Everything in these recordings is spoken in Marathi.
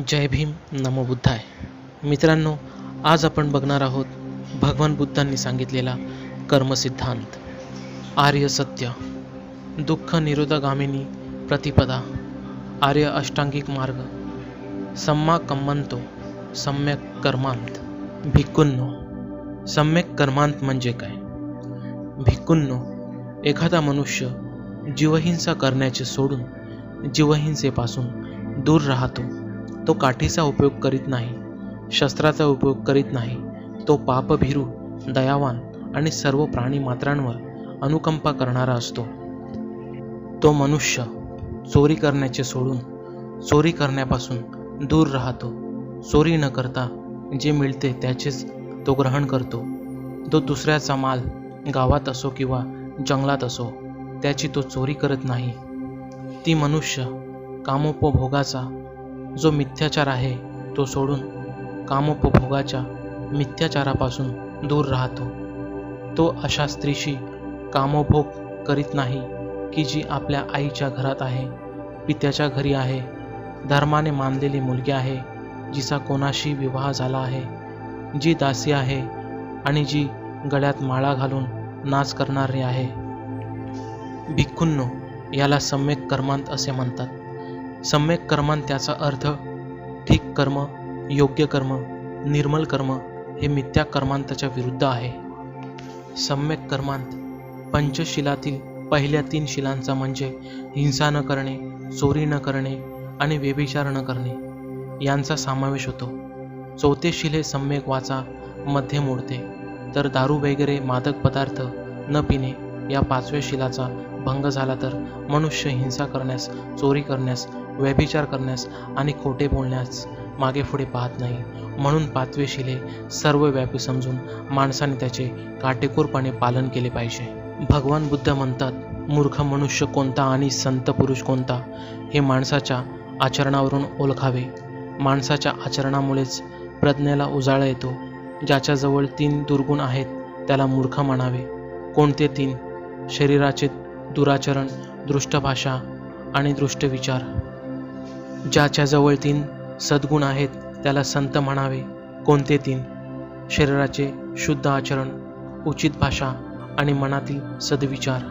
जय भीम नमो बुद्धाय. मित्रांनो, आज आपण बघणार आहोत भगवान बुद्धांनी सांगितलेला कर्मसिद्धांत. आर्य सत्य, दुःख निरोधगामिनी प्रतिपदा, आर्य अष्टांगिक मार्ग, सम्मा कम्मंतो सम्यक कर्मांत. भिक्खूंनो, सम्यक कर्मांत म्हणजे काय? भिक्खूंनो, एखादा मनुष्य जीवहिंसा करण्याचे सोडून जीवहिंसेपासून दूर राहतो. तो काठीचा उपयोग करीत नाही, शस्त्राचा उपयोग करीत नाही. तो पापभीरू, दयावान आणि सर्व प्राणी मात्रांवर अनुकंपा करणारा असतो. तो मनुष्य चोरी करण्याचे सोडून चोरी करण्यापासून दूर राहतो. चोरी न करता जे मिळते त्याचेच तो ग्रहण करतो. तो दुसऱ्याचा माल गावात असो किंवा जंगलात असो त्याची तो चोरी करत नाही. ती मनुष्य कामोपभोगाचा जो मिथ्याचार आहे तो सोडून कामोपभोगाच्या मिथ्याचारापासून दूर राहतो. तो अशा स्त्रीशी कामोपभोग करीत नाही की जी आपल्या आईच्या घरात आहे, पित्याच्या घरी आहे, धर्माने मानलेली मुलगी आहे, जिचा कोणाशी विवाह झाला आहे, जी दासी आहे आणि जी गळ्यात माळा घालून नाच करणारी आहे. भिक्खूंनो, याला सम्यक कर्मांत असे म्हणतात. सम्यक कर्मांत त्याचा अर्थ ठीक कर्म, योग्य कर्म, निर्मल कर्म हे मिथ्या कर्मांताच्या विरुद्ध आहे. सम्यक कर्मांत पंचशिलातील पहिल्या 3 शिलांचा म्हणजे हिंसा न करणे, चोरी न करणे आणि व्यभिचार न करणे यांचा समावेश होतो. 4थे शील हे सम्यक वाचा मध्ये मोडते, तर दारू वगैरे मादक पदार्थ न पिणे या 5व्या शिलाचा भंग झाला तर मनुष्य हिंसा करण्यास, चोरी करण्यास, व्यभिचार करण्यास आणि खोटे बोलण्यास मागे पुढे पाहत नाही. म्हणून 5वे शील हे सर्वव्यापी समजून माणसाने त्याचे काटेकोरपणे पालन केले पाहिजे. भगवान बुद्ध म्हणतात, मूर्ख मनुष्य कोणता आणि संत पुरुष कोणता हे माणसाच्या आचरणावरून ओळखावे. माणसाच्या आचरणामुळेच प्रज्ञेला उजाळा येतो. ज्याच्याजवळ 3 दुर्गुण आहेत त्याला मूर्ख म्हणावे. कोणते 3? शरीराचे दुराचरण, दृष्ट भाषा आणि दृष्ट विचार. ज्याच्याजवळ 3 सद्गुण आहेत त्याला संत म्हणावे. कोणते 3? शरीराचे शुद्ध आचरण, उचित भाषा आणि मनातील सद्विचार.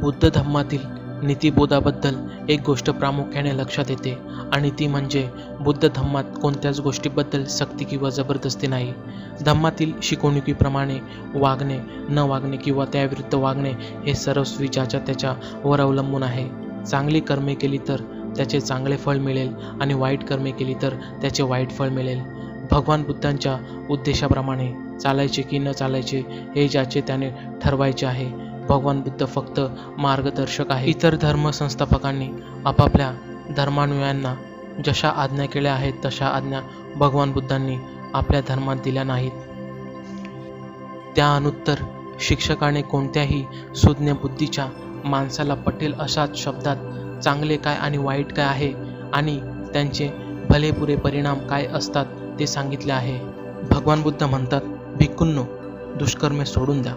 बुद्ध धम्मातील नीतिबोधाबद्दल एक गोष्ट प्रामुख्याने लक्षात येते आणि ती म्हणजे बुद्ध धम्मात कोणत्याच गोष्टीबद्दल सक्ती किंवा जबरदस्ती नाही. धम्मातील शिकवणुकीप्रमाणे वागणे, न वागणे किंवा त्याविरुद्ध वागणे हे सर्वस्वी ज्याच्या त्याच्यावर अवलंबून आहे. चांगली कर्मे केली तर त्याचे चांगले फळ मिळेल आणि वाईट कर्मे केली तर त्याचे वाईट फळ मिळेल. भगवान बुद्धांच्या उद्देशाप्रमाणे चालायचे की न चालायचे हे ज्याचे त्याने ठरवायचे आहे. भगवान बुद्ध फक्त मार्गदर्शक आहे. इतर धर्म संस्थापकांनी आपापल्या धर्मानुयायांना जशा आज्ञा केल्या आहेत तशा आज्ञा भगवान बुद्धांनी आपल्या धर्मात दिल्या नाहीत. त्या अनुत्तर शिक्षकाने कोणत्याही सुज्ञ बुद्धीच्या माणसाला पटेल अशाच शब्दात चांगले काय आणि वाईट काय आहे आणि त्यांचे भलेपुरे परिणाम काय असतात ते सांगितले आहे. भगवान बुद्ध म्हणतात, भिक्खूंनो, दुष्कर्मे सोडून द्या.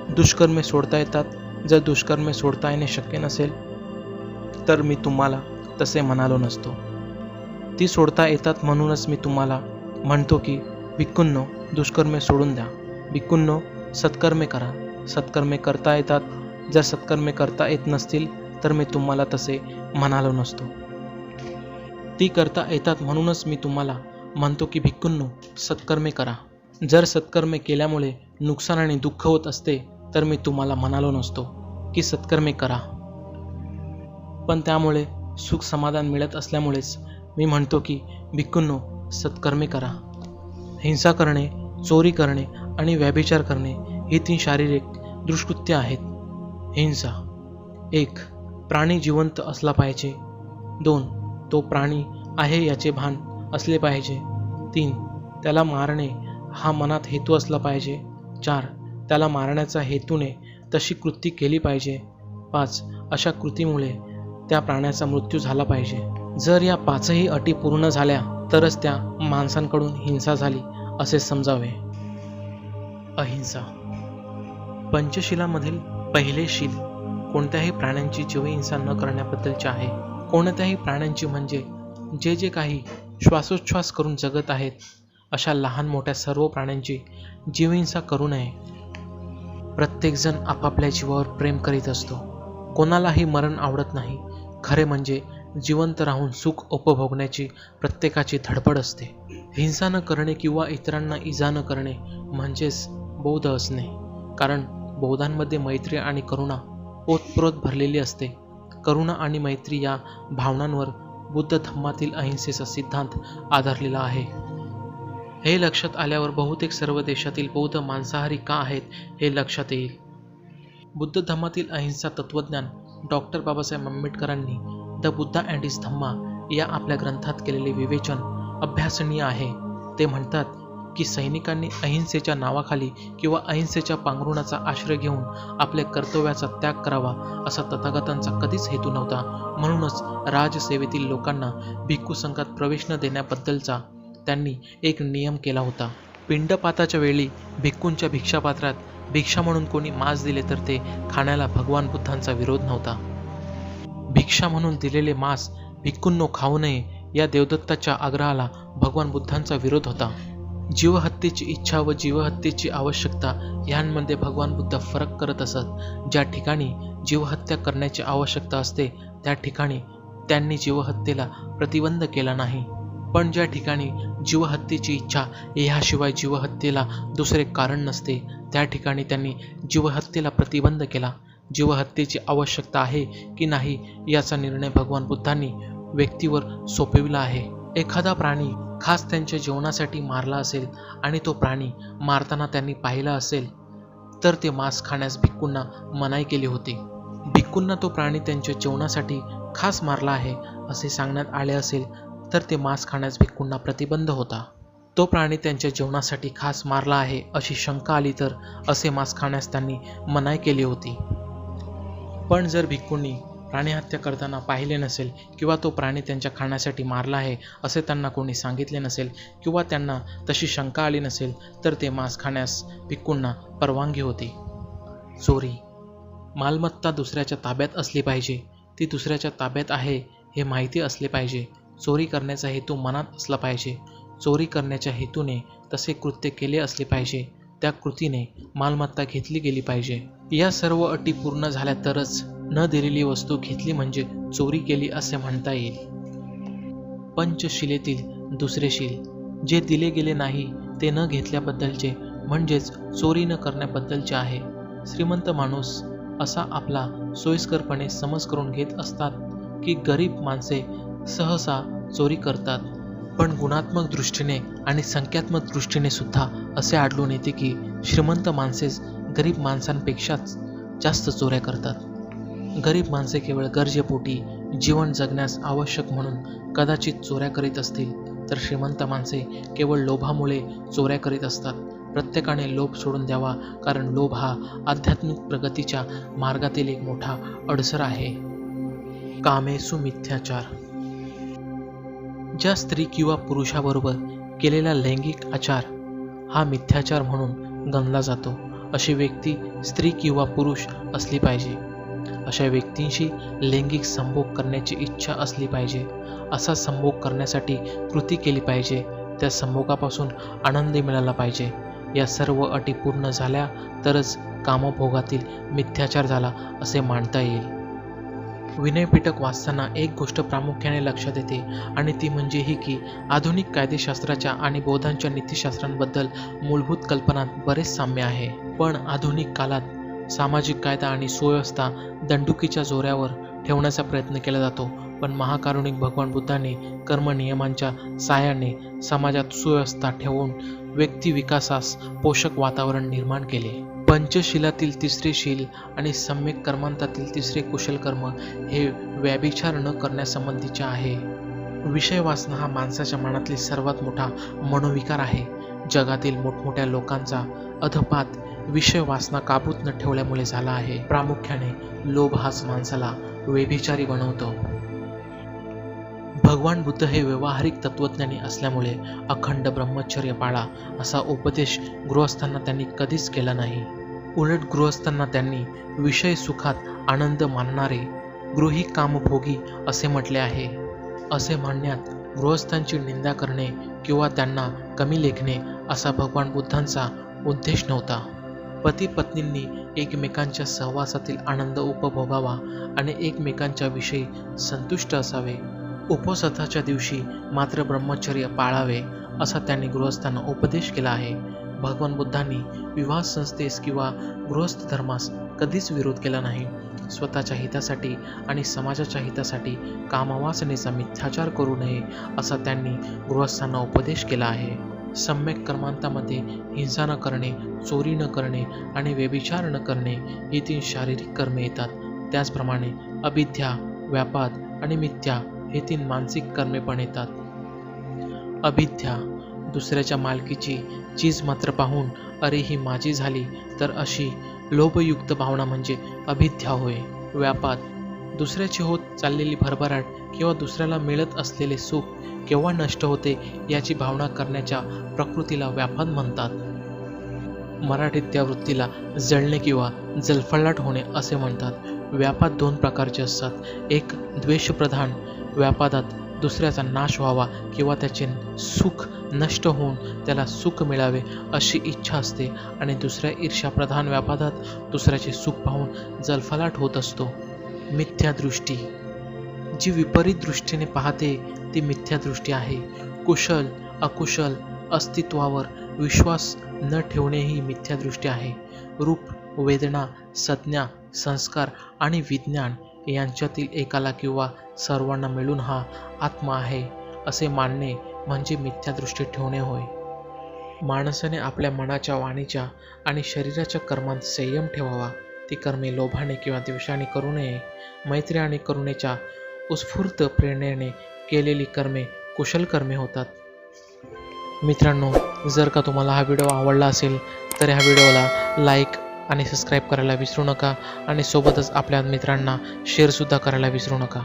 दुष्कर्मे सोडता येतात. जर दुष्कर्मे सोडता येणे शक्य नसेल तर मी तुम्हाला तसे म्हणालो नसतो. ती सोडता येतात म्हणूनच मी तुम्हाला म्हणतो की भिक्खूंनो, दुष्कर्मे सोडून द्या. भिक्खूंनो, सत्कर्मे करा. सत्कर्मे करता येतात. जर सत्कर्मे करता येत नसतील तर मी तुम्हाला तसे म्हणालो नसतो. ती करता येतात म्हणूनच मी तुम्हाला म्हणतो की भिक्खूंनो, सत्कर्मे करा. जर सत्कर्मे केल्यामुळे नुकसान आणि दुःख होत असते तर मी तुम्हाला म्हणालो नसतो की सत्कर्मे करा. पण त्यामुळे सुख समाधान मिळत असल्यामुळेच मी म्हणतो की भिक्खूंनो, सत्कर्मे करा. हिंसा करणे, चोरी करणे आणि व्यभिचार करणे ही 3 शारीरिक दुष्कृत्य आहेत. हिंसा. 1. प्राणी जिवंत असला पाहिजे. 2. तो प्राणी आहे याचे भान असले पाहिजे. 3. त्याला मारणे हा मनात हेतू असला पाहिजे. 4. त्याला मारण्याच्या हेतूने तशी कृती केली पाहिजे. 5. अशा कृतीमुळे त्या प्राण्याचा मृत्यू झाला पाहिजे. जर या 5ही अटी पूर्ण झाल्या तरच त्या माणसांकडून हिंसा झाली असे समजावे. अहिंसा. पंचशिलामधील पहिले शील कोणत्याही प्राण्यांची जीवहिंसा न करण्याबद्दलचे आहे. कोणत्याही प्राण्यांची म्हणजे जे जे काही श्वासोच्छ्वास करून जगत आहेत अशा लहान मोठ्या सर्व प्राण्यांची जीवहिंसा करू नये. प्रत्येकजण आपापल्या जीवावर प्रेम करीत असतो. कोणालाही मरण आवडत नाही. खरे म्हणजे जिवंत राहून सुख उपभोगण्याची प्रत्येकाची धडपड असते. हिंसा न करणे किंवा इतरांना इजा न करणे म्हणजेच बौद्ध असणे. कारण बौद्धांमध्ये मैत्री आणि करुणा ओतप्रोत भरलेली असते. करुणा आणि मैत्री या भावनांवर बुद्ध धम्मातील अहिंसेचा सिद्धांत आधारलेला आहे. हे लक्षात आल्यावर बहुतेक सर्व देशातील बौद्ध मांसाहारी का आहेत हे लक्षात येईल. बुद्ध धम्मातील अहिंसा तत्वज्ञान डॉक्टर बाबासाहेब आंबेडकरांनी द बुद्धा अँड हिज धम्मा या आपल्या ग्रंथात केलेले विवेचन अभ्यासनीय आहे. ते म्हणतात की सैनिकांनी अहिंसेच्या नावाखाली किंवा अहिंसेच्या पांघरुणाचा आश्रय घेऊन आपल्या कर्तव्याचा त्याग करावा असा तथागतांचा कधीच हेतू नव्हता. म्हणूनच राजसेवेतील लोकांना भिक्खू संघात प्रवेश न देण्याबद्दलचा त्यांनी एक नियम केला होता. पिंडपाताच्या वेळी भिक्खूंच्या भिक्षापात्रात भिक्षा म्हणून कोणी मांस दिले तर ते खाण्याला भगवान बुद्धांचा विरोध नव्हता. भिक्षा म्हणून दिलेले मांस भिक्खूंनो खाऊ नये या देवदत्ताच्या आग्रहाला भगवान बुद्धांचा विरोध होता. जीवहत्येची इच्छा व जीवहत्येची आवश्यकता यांमध्ये भगवान बुद्ध फरक करत असत. ज्या ठिकाणी जीवहत्या करण्याची आवश्यकता असते त्या ठिकाणी त्यांनी जीवहत्येला प्रतिबंध केला नाही. पण ज्या ठिकाणी जीवहत्येची इच्छा ह्याशिवाय जीवहत्येला दुसरे कारण नसते त्या ठिकाणी त्यांनी जीवहत्येला प्रतिबंध केला. जीवहत्येची आवश्यकता आहे की नाही याचा निर्णय भगवान बुद्धांनी व्यक्तीवर सोपविला आहे. एखादा प्राणी खास त्यांच्या जेवणासाठी मारला असेल आणि तो प्राणी मारताना त्यांनी पाहिला असेल तर ते मांस खाण्यास भिक्खूंना मनाई केली होती. भिक्खूंना तो प्राणी त्यांच्या जेवणासाठी खास मारला आहे असे सांगण्यात आले असेल तर ते मांस खाण्यास भिक्खूंना प्रतिबंध होता. तो प्राणी त्यांच्या जेवणासाठी खास मारला आहे अशी शंका आली तर असे मांस खाण्यास त्यांनी मनाई केली होती. पण जर भिक्खूंनी प्राणीहत्या करताना पाहिले नसेल किंवा तो प्राणी त्यांच्या खाण्यासाठी मारला आहे असे त्यांना कोणी सांगितले नसेल किंवा त्यांना तशी शंका आली नसेल तर ते मांस खाण्यास भिक्खूंना परवानगी होती. चोरी. मालमत्ता दुसऱ्याच्या ताब्यात असली पाहिजे. ती दुसऱ्याच्या ताब्यात आहे हे माहिती असले पाहिजे. चोरी करण्याचा हेतू मनात असला पाहिजे. चोरी करण्याच्या हेतूने तसे कृत्य केले असले पाहिजे. त्या कृतीने मालमत्ता घेतली गेली पाहिजे. या सर्व अटी पूर्ण झाल्या तरच न दिलेली वस्तू घेतली म्हणजे चोरी केली असे म्हणता येईल. पंचशिलेतील दुसरे शील जे दिले गेले नाही ते न घेतल्याबद्दलचे म्हणजेच चोरी न करण्याबद्दलचे आहे. श्रीमंत माणूस असा आपला सोयीस्करपणे समज करून घेत असतात की गरीब माणसे सहसा चोरी करतात. पण गुणात्मक दृष्टीने आणि संख्यात्मक दृष्टीने सुद्धा असे आढळून येते की श्रीमंत माणसेच गरीब माणसांपेक्षाच जास्त चोऱ्या करतात. गरीब माणसे केवळ गरजेपोटी जीवन जगण्यास आवश्यक म्हणून कदाचित चोऱ्या करीत असतील तर श्रीमंत माणसे केवळ लोभामुळे चोऱ्या करीत असतात. प्रत्येकाने लोभ सोडून द्यावा कारण लोभ हा आध्यात्मिक प्रगतीच्या मार्गातील एक मोठा अडसर आहे. कामेसु मिथ्याचार. ज्या स्त्री किंवा पुरुषाबरोबर केलेला लैंगिक आचार हा मिथ्याचार म्हणून गणला जातो अशी व्यक्ती स्त्री किंवा पुरुष असली पाहिजे. अशा व्यक्तींशी लैंगिक संभोग करण्याची इच्छा असली पाहिजे. असा संभोग करण्यासाठी कृती केली पाहिजे. त्या संभोगापासून आनंद मिळाला पाहिजे. या सर्व अटी पूर्ण झाल्या तरच कामभोगातील मिथ्याचार झाला असे मानता येईल. विनयपिटक वाचताना एक गोष्ट प्रामुख्याने लक्षात येते आणि ती म्हणजे ही की आधुनिक कायदेशास्त्राच्या आणि बौद्धांच्या नीतिशास्त्रांबद्दल मूलभूत कल्पनात बरेच साम्य आहे. पण आधुनिक काळात सामाजिक कायदा आणि सुव्यवस्था दंडुकीच्या जोऱ्यावर ठेवण्याचा प्रयत्न केला जातो. पण महाकारुणिक भगवान बुद्धांनी कर्मनियमांच्या साहाय्याने समाजात सुव्यवस्था ठेवून व्यक्ती विकासास पोषक वातावरण निर्माण केले. पंचशिलातील तिसरे शील आणि सम्यक कर्मांतातील तिसरे कुशल कर्म हे व्यभिचार न करण्यासंबंधीचे आहे. विषय वासना हा माणसाच्या मनातील सर्वात मोठा मनोविकार आहे. जगातील मोठमोठ्या लोकांचा अधपात विषय वासना काबूत न ठेवल्यामुळे झाला आहे. प्रामुख्याने लोभ हाच माणसाला व्यभिचारी बनवतो. भगवान बुद्ध हे व्यावहारिक तत्वज्ञानी असल्यामुळे अखंड ब्रह्मचर्य पाळा असा उपदेश गृहस्थांना त्यांनी कधीच केला नाही. उलट गृहस्थांना त्यांनी विषय सुखात आनंद मानणारे गृही कामभोगी असे म्हटले आहे. असे म्हणण्यात गृहस्थांची निंदा करणे किंवा त्यांना कमी लेखणे असा भगवान बुद्धांचा उद्देश नव्हता. पती पत्नींनी एकमेकांच्या सहवासातील आनंद उपभोगावा आणि एकमेकांच्या विषयी संतुष्ट असावे. उपवासाच्या दिवशी मात्र ब्रह्मचर्य पाळावे असा त्यांनी गृहस्थांना उपदेश केला आहे. भगवान बुद्धांनी विवाह संस्थेस किंवा गृहस्थ धर्मास कधीच विरोध केला नाही. स्वतःच्या हितासाठी आणि समाजाच्या हितासाठी कामवासनेचा मिथ्याचार करू नये असा त्यांनी गृहस्थांना उपदेश केला आहे. सम्यक कर्मांतामध्ये हिंसा न करणे, चोरी न करणे आणि व्यभिचार न करणे ही 3 शारीरिक कर्मे येतात. त्याचप्रमाणे अविद्या, व्यापाद आणि मिथ्या हे 3 मानसिक कर्मे पण येतात. अविद्या, दुसऱ्याच्या मालकीची चीज मात्र पाहून अरे ही माझी झाली तर अशी लोभयुक्त भावना म्हणजे अविद्या होय. व्यापाद, दुसऱ्याची होत चाललेली भरभराट किंवा दुसऱ्याला मिळत असलेले सुख केव्हा नष्ट होते याची भावना करण्याच्या प्रकृतीला व्यापाद म्हणतात. मराठीत त्या वृत्तीला जळणे किंवा जलफळाट होणे असे म्हणतात. व्यापाद 2 प्रकारचे असतात. एक द्वेषप्रधान व्यापादात दुसऱ्याचा नाश व्हावा किंवा त्याचे सुख नष्ट होऊन त्याला सुख मिळावे अशी इच्छा असते आणि दुसऱ्या ईर्ष्याप्रधान व्यापादात दुसऱ्याचे सुख पाहून जलफलाट होत असतो. मिथ्यादृष्टी, जी विपरीत दृष्टीने पाहते ती मिथ्यादृष्टी आहे. कुशल अकुशल अस्तित्वावर विश्वास न ठेवणे ही मिथ्यादृष्टी आहे. रूप, वेदना, संज्ञा, संस्कार आणि विज्ञान यांच्यातील एकाला किंवा सर्वांना मिळून हा आत्मा आहे असे मानणे म्हणजे मिथ्यादृष्टी ठेवणे होय. माणसाने आपल्या मनाच्या, वाणीच्या आणि शरीराच्या कर्मांत संयम ठेवावा. ती कर्मे लोभाने किंवा द्वेषाने करू नये. मैत्री आणि करुणेच्या उत्स्फूर्त प्रेरणेने केलेली कर्मे कुशल कर्मे होतात. मित्रांनो, जर का तुम्हाला हा व्हिडिओ आवडला असेल तर ह्या व्हिडिओला लाईक आणि सबस्क्राईब करायला विसरू नका आणि सोबतच आपल्या मित्रांना शेअरसुद्धा करायला विसरू नका.